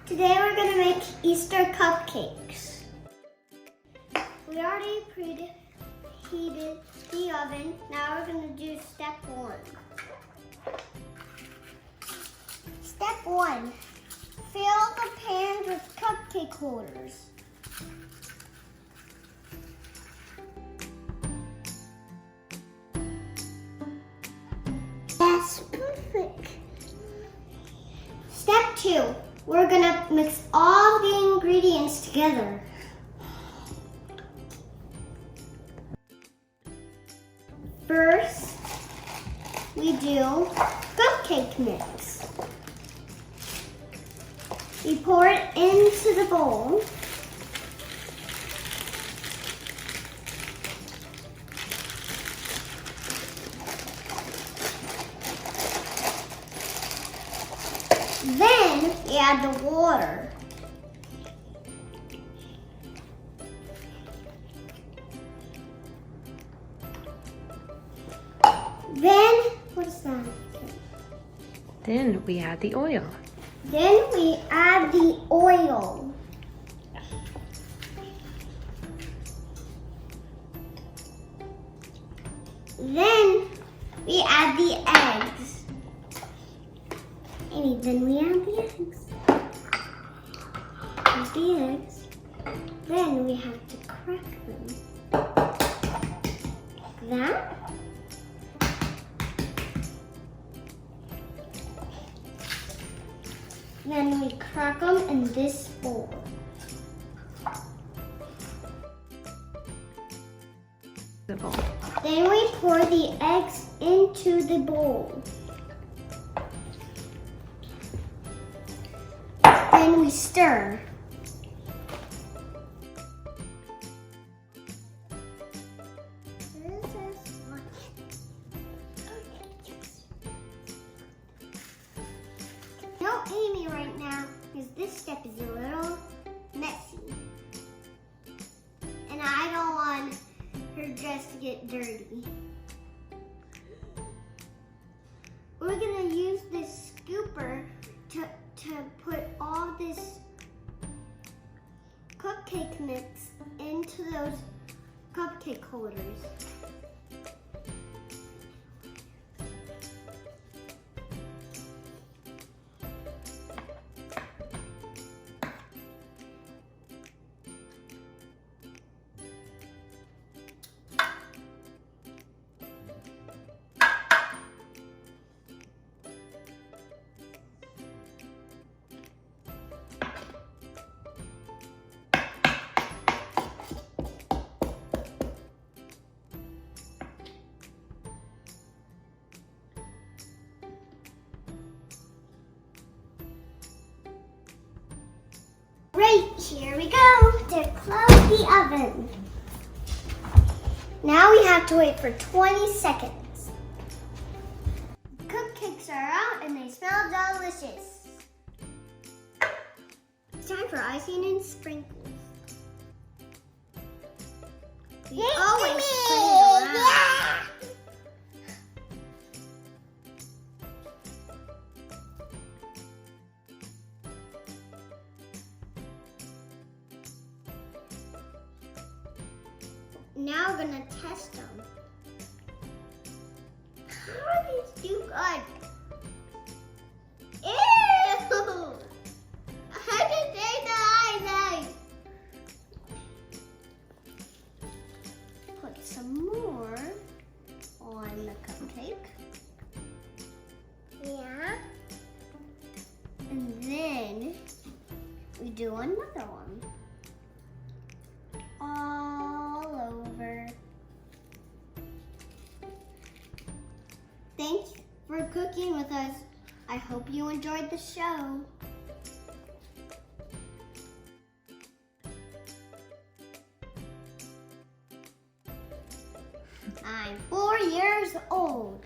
Today we're going to make Easter cupcakes. We already preheated the oven. Now we're going to do step one. Step one, fill the pans with cupcake holders. That's perfect. Step two, we're gonna mix all the ingredients together. First, we do cupcake mix. We pour it into the bowl. Then we add the water. Then, what is that? Then we add the oil. Then we add the oil. Then we add the eggs. And then we add the eggs. Add the eggs. Then we have to crack them. Like that. Then we crack them in this bowl. Then we pour the eggs into the bowl. Then we stir. Don't pay me right now because this step is a little messy. And I don't want her dress to get dirty. We're gonna use this scooper to put all this cupcake mix into those cupcake holders. Great, here we go to close the oven. Now we have to wait for 20 seconds. Cupcakes are out and they smell delicious. It's time for icing and sprinkles. We always sprinkle around. Now we're gonna test them. How are these too good? Ew! I can take the icing. Put some more on the cupcake. Yeah. And then we do another one. All over. Thanks for cooking with us. I hope you enjoyed the show. I'm 4 years old.